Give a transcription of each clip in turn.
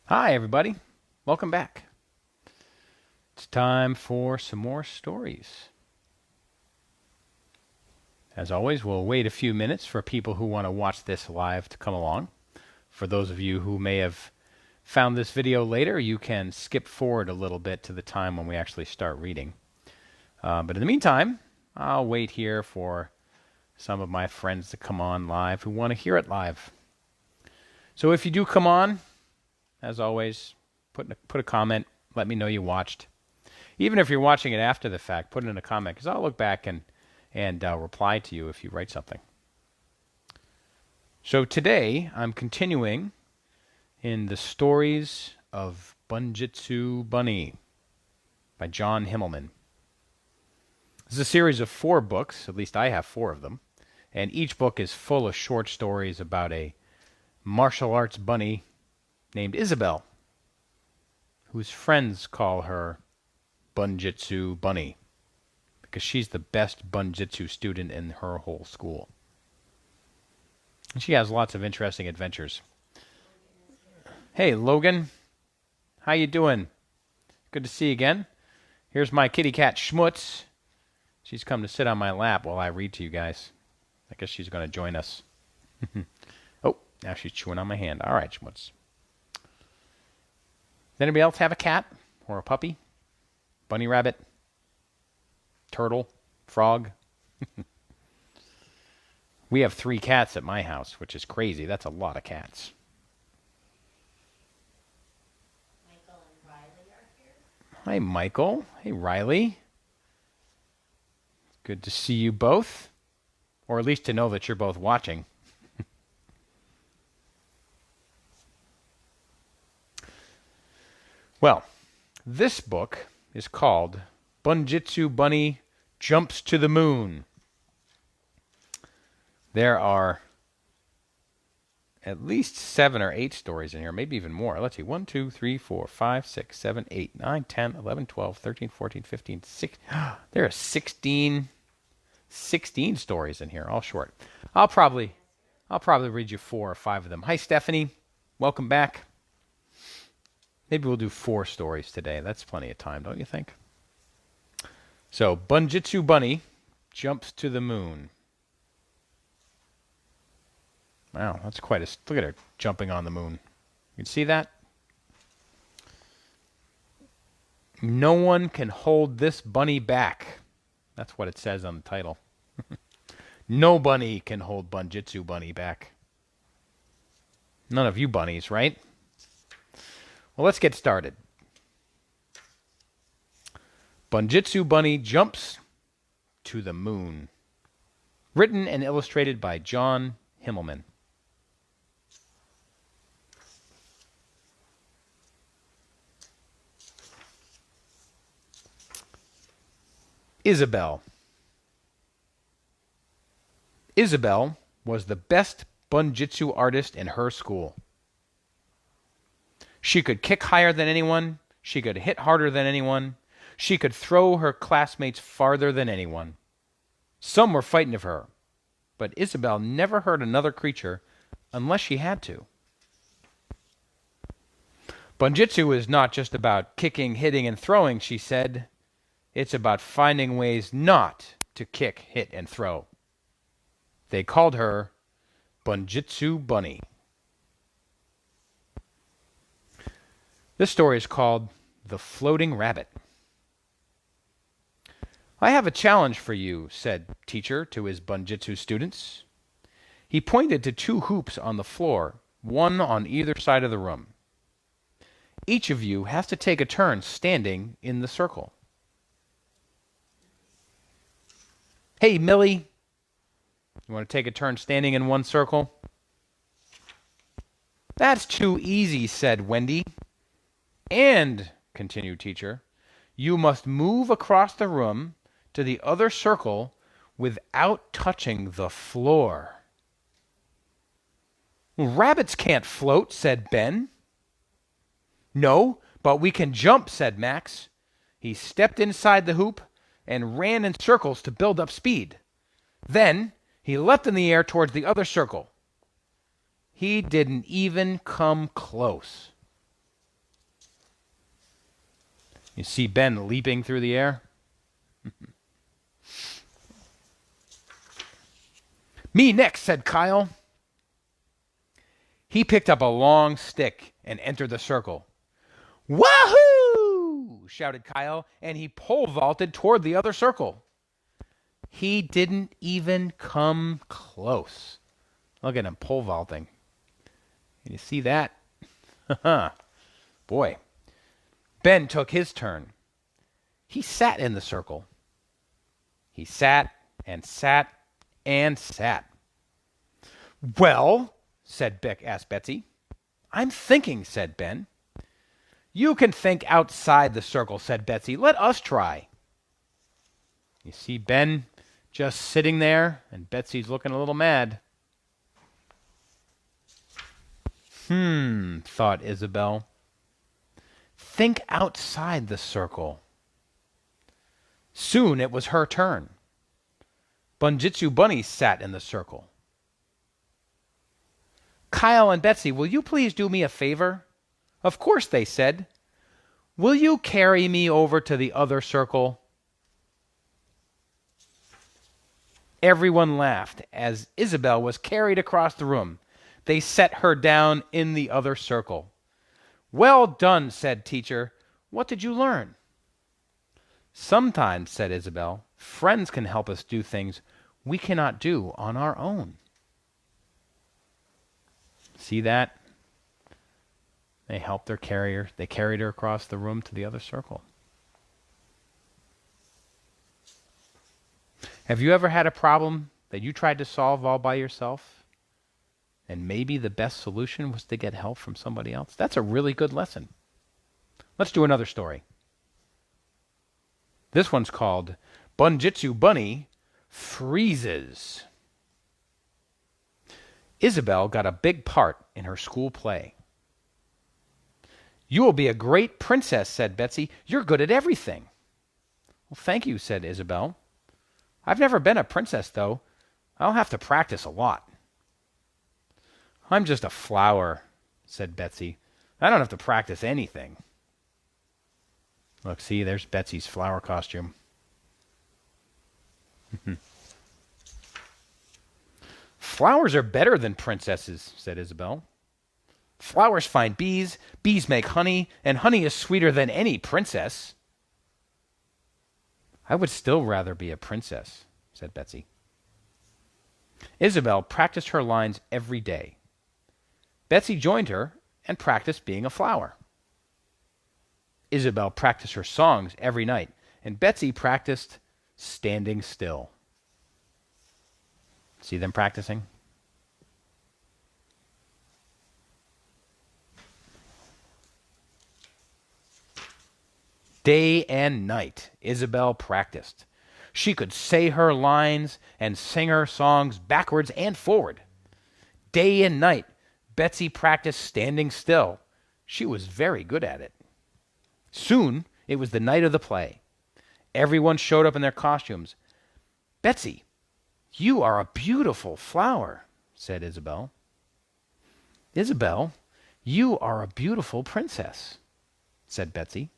Hi, everybody. Welcome back. It's time for some more stories. As always, we'll wait a few minutes for people who want to watch this live to come along. For those of you who may have found this video later, you can skip forward a little bit to the time when we actually start reading. But in the meantime, I'll wait here for some of my friends to come on live who want to hear it live. So if you do come on, as always, put a comment. Let me know you watched. Even if you're watching it after the fact, put it in a comment, because I'll look back and reply to you if you write something. So today, I'm continuing in the stories of Bunjitsu Bunny by John Himmelman. This is a series of 4 books, at least I have 4 of them, and each book is full of short stories about a martial arts bunny named Isabel, whose friends call her Bunjitsu Bunny, because she's the best Bunjitsu student in her whole school. And she has lots of interesting adventures. Hey, Logan. How you doing? Good to see you again. Here's my kitty cat, Schmutz. She's come to sit on my lap while I read to you guys. I guess she's going to join us. Oh, now she's chewing on my hand. All right, Schmutz. Does anybody else have a cat or a puppy? Bunny rabbit? Turtle? Frog? We have 3 cats at my house, which is crazy. That's a lot of cats. Michael and Riley are here. Hi, Michael. Hey, Riley. Good to see you both. Or at least to know that you're both watching. Well, this book is called Bunjitsu Bunny Jumps to the Moon. There are at least 7 or 8 stories in here, maybe even more. Let's see. 1, 2, 3, 4, 5, 6, 7, 8, 9, 10, 11, 12, 13, 14, 15, 16. There are 16 stories in here, all short. I'll probably read you 4 or 5 of them. Hi, Stephanie. Welcome back. Maybe we'll do 4 stories today. That's plenty of time, don't you think? So, Bunjitsu Bunny jumps to the moon. Wow, that's quite a... Look at her jumping on the moon. You can see that? No one can hold this bunny back. That's what it says on the title. No bunny can hold Bunjitsu Bunny back. None of you bunnies, right? Well, let's get started. Bunjitsu Bunny Jumps to the Moon. Written and illustrated by John Himmelman. Isabel. Isabel was the best Bunjitsu artist in her school. She could kick higher than anyone. She could hit harder than anyone. She could throw her classmates farther than anyone. Some were frightened of her, but Isabel never hurt another creature unless she had to. Bunjitsu is not just about kicking, hitting, and throwing, she said. It's about finding ways not to kick, hit, and throw. They called her Bunjitsu Bunny. This story is called The Floating Rabbit. I have a challenge for you, said teacher to his Bunjitsu students. He pointed to 2 hoops on the floor, one on either side of the room. Each of you has to take a turn standing in the circle. Hey, Millie, you want to take a turn standing in one circle? That's too easy, said Wendy. And, continued teacher, you must move across the room to the other circle without touching the floor. Rabbits can't float, said Ben. No, but we can jump, said Max. He stepped inside the hoop and ran in circles to build up speed. Then he leapt in the air towards the other circle. He didn't even come close. You see Ben leaping through the air? Me next, said Kyle. He picked up a long stick and entered the circle. Wahoo! Shouted Kyle, and he pole vaulted toward the other circle. He didn't even come close. Look at him pole vaulting. Can you see that? Boy. Ben took his turn. He sat in the circle. He sat and sat and sat. Well, asked Betsy. I'm thinking, said Ben. You can think outside the circle, said Betsy. Let us try. You see Ben just sitting there, and Betsy's looking a little mad. Thought Isabel. Think outside the circle. Soon it was her turn. Bunjitsu Bunny sat in the circle. Kyle and Betsy, will you please do me a favor? Of course, they said. Will you carry me over to the other circle? Everyone laughed as Isabel was carried across the room. They set her down in the other circle. Well done, said teacher. What did you learn? Sometimes, said Isabel, friends can help us do things we cannot do on our own. See that? They helped her carry her. They carried her across the room to the other circle. Have you ever had a problem that you tried to solve all by yourself? And maybe the best solution was to get help from somebody else? That's a really good lesson. Let's do another story. This one's called Bunjitsu Bunny Freezes. Isabel got a big part in her school play. You will be a great princess, said Betsy. You're good at everything. Well, thank you, said Isabel. I've never been a princess, though. I'll have to practice a lot. I'm just a flower, said Betsy. I don't have to practice anything. Look, see, there's Betsy's flower costume. Flowers are better than princesses, said Isabel. Flowers find bees, bees make honey, and honey is sweeter than any princess. I would still rather be a princess, said Betsy. Isabel practiced her lines every day. Betsy joined her and practiced being a flower. Isabel practiced her songs every night, and Betsy practiced standing still. See them practicing? Day and night, Isabel practiced. She could say her lines and sing her songs backwards and forward. Day and night, Betsy practiced standing still. She was very good at it. Soon, it was the night of the play. Everyone showed up in their costumes. Betsy, you are a beautiful flower, said Isabel. Isabel, you are a beautiful princess, said Betsy.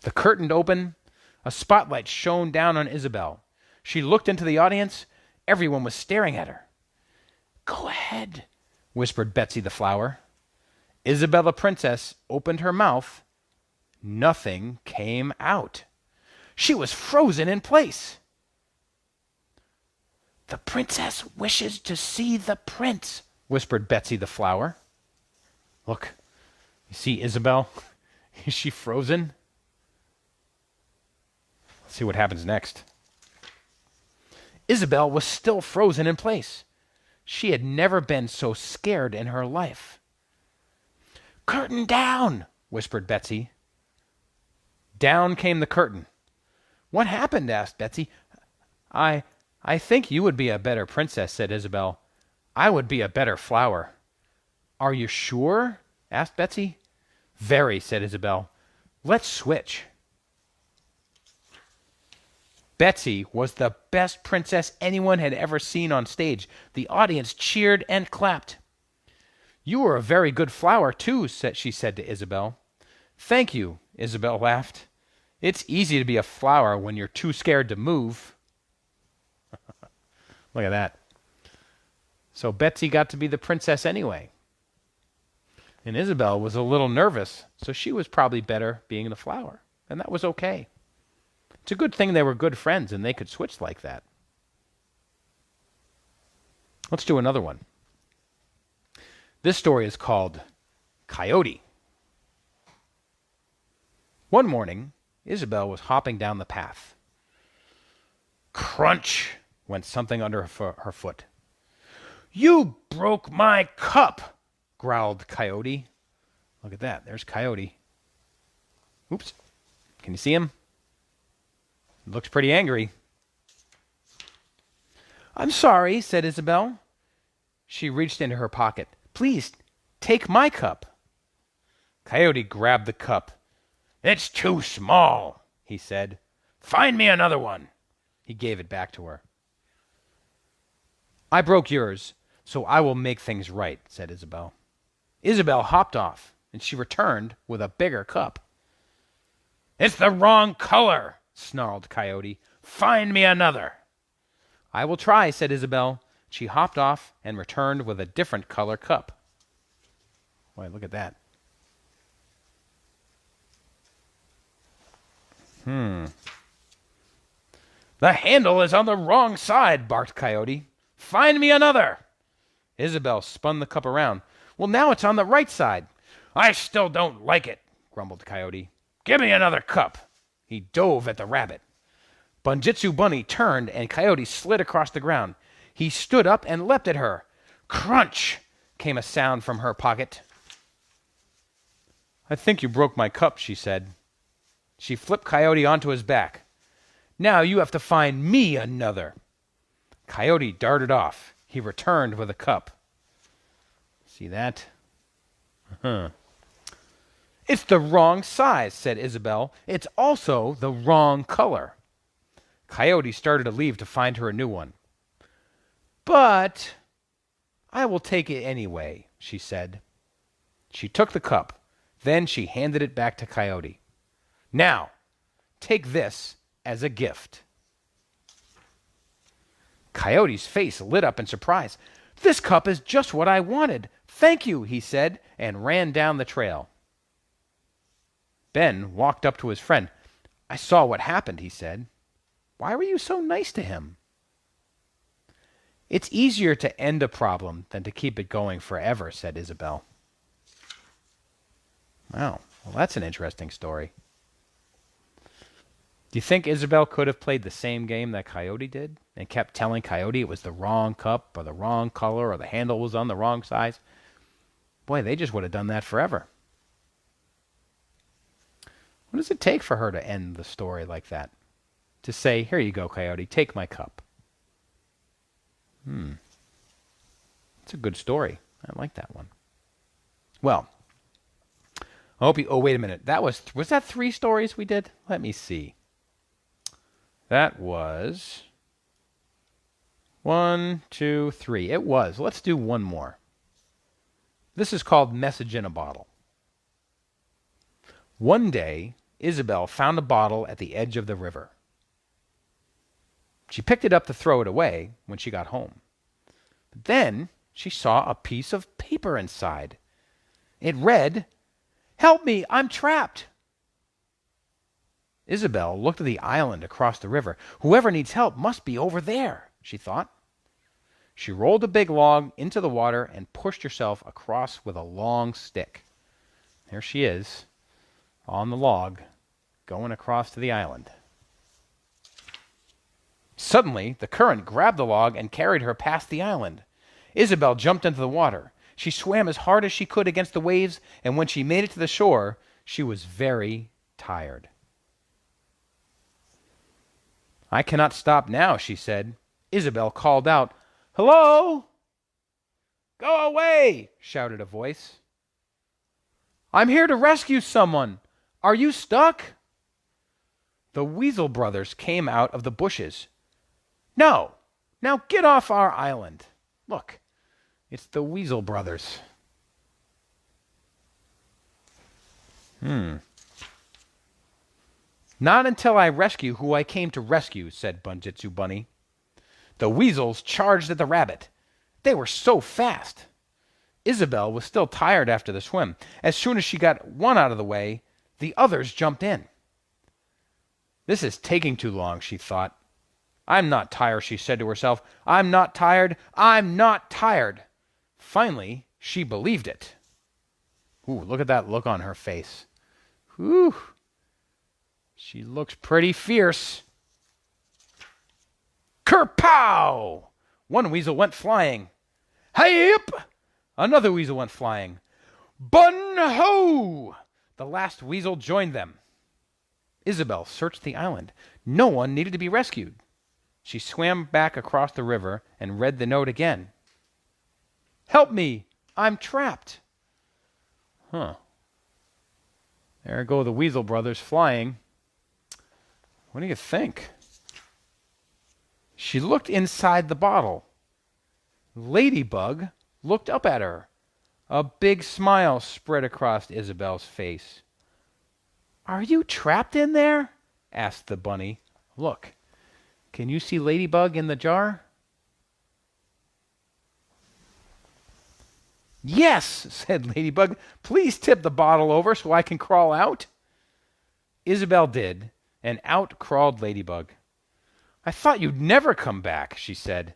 The curtain opened. A spotlight shone down on Isabel. She looked into the audience. Everyone was staring at her. Go ahead, whispered Betsy the flower. Isabella Princess opened her mouth. Nothing came out. She was frozen in place. The princess wishes to see the prince, whispered Betsy the flower. Look, you see Isabel? Is she frozen? Let's see what happens next. Isabel was still frozen in place. She had never been so scared in her life. Curtain down, whispered Betsy. Down came the curtain. What happened? Asked Betsy. I think you would be a better princess, said Isabel. I would be a better flower. Are you sure? Asked Betsy. Very, said Isabel. Let's switch. Betsy was the best princess anyone had ever seen on stage. The audience cheered and clapped. You are a very good flower, too, she said to Isabel. Thank you, Isabel laughed. It's easy to be a flower when you're too scared to move. Look at that. So Betsy got to be the princess anyway. And Isabel was a little nervous, so she was probably better being the flower. And that was okay. It's a good thing they were good friends and they could switch like that. Let's do another one. This story is called Coyote. One morning, Isabel was hopping down the path. Crunch went something under her foot. You broke my cup, growled Coyote. Look at that. There's Coyote. Oops. Can you see him? Looks pretty angry. I'm sorry, said Isabel. She reached into her pocket. Please, take my cup. Coyote grabbed the cup. It's too small, he said. Find me another one. He gave it back to her. I broke yours, so I will make things right, said Isabel. Isabel hopped off, and she returned with a bigger cup. It's the wrong color, snarled Coyote. Find me another. I will try, said Isabel. She hopped off and returned with a different color cup. Boy, look at that. The handle is on the wrong side, barked Coyote. Find me another. Isabel spun the cup around. Well, now it's on the right side. I still don't like it, grumbled Coyote. Give me another cup. He dove at the rabbit. Bunjitsu Bunny turned and Coyote slid across the ground. He stood up and leapt at her. Crunch came a sound from her pocket. I think you broke my cup, she said. She flipped Coyote onto his back. Now you have to find me another. Coyote darted off. He returned with a cup. See that? It's the wrong size, said Isabel. It's also the wrong color. Coyote started to leave to find her a new one. But I will take it anyway, she said. She took the cup. Then she handed it back to Coyote. Now, take this as a gift. Coyote's face lit up in surprise. This cup is just what I wanted. Thank you, he said, and ran down the trail. Ben walked up to his friend. I saw what happened, he said. Why were you so nice to him? It's easier to end a problem than to keep it going forever, said Isabel. Wow, well, that's an interesting story. Do you think Isabel could have played the same game that Coyote did and kept telling Coyote it was the wrong cup or the wrong color or the handle was on the wrong size? Boy, they just would have done that forever. What does it take for her to end the story like that? To say, here you go, Coyote, take my cup. It's a good story. I like that one. Well, I hope you... Oh, wait a minute. Was that 3 stories we did? Let me see. That was 1, 2, 3. It was. Let's do one more. This is called Message in a Bottle. One day, Isabel found a bottle at the edge of the river. She picked it up to throw it away when she got home. But then she saw a piece of paper inside. It read, "Help me, I'm trapped." Isabel looked at the island across the river. Whoever needs help must be over there, she thought. She rolled a big log into the water and pushed herself across with a long stick. There she is, on the log, going across to the island. Suddenly, the current grabbed the log and carried her past the island. Isabel jumped into the water. She swam as hard as she could against the waves, and when she made it to the shore, she was very tired. I cannot stop now, she said. Isabel called out, "Hello?" "Go away!" shouted a voice. "I'm here to rescue someone. Are you stuck?" The Weasel brothers came out of the bushes. "No! Now get off our island." Look, it's the Weasel brothers. Not until I rescue who I came to rescue, said Bunjitsu Bunny. The weasels charged at the rabbit. They were so fast. Isabel was still tired after the swim. As soon as she got one out of the way, the others jumped in. This is taking too long, she thought. I'm not tired, she said to herself. I'm not tired. I'm not tired. Finally, she believed it. Ooh, look at that look on her face. Whew. She looks pretty fierce. Kerpow! One weasel went flying. Hey-up! Another weasel went flying. Bun-ho! The last weasel joined them. Isabel searched the island. No one needed to be rescued. She swam back across the river and read the note again. Help me! I'm trapped. Huh. There go the Weasel brothers flying. What do you think? She looked inside the bottle. Ladybug looked up at her. A big smile spread across Isabel's face. Are you trapped in there? Asked the bunny. Look, can you see Ladybug in the jar? Yes, said Ladybug. Please tip the bottle over so I can crawl out. Isabel did, and out crawled Ladybug. I thought you'd never come back, she said.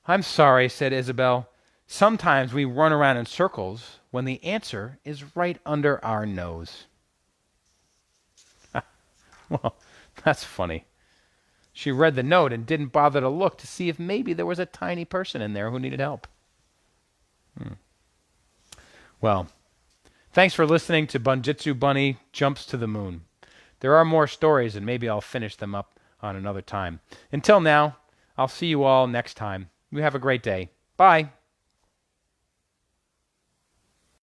I'm sorry, said Isabel. Sometimes we run around in circles when the answer is right under our nose. Well, that's funny. She read the note and didn't bother to look to see if maybe there was a tiny person in there who needed help. Well, thanks for listening to Bunjitsu Bunny Jumps to the Moon. There are more stories, and maybe I'll finish them up on another time. Until now, I'll see you all next time. You have a great day. Bye.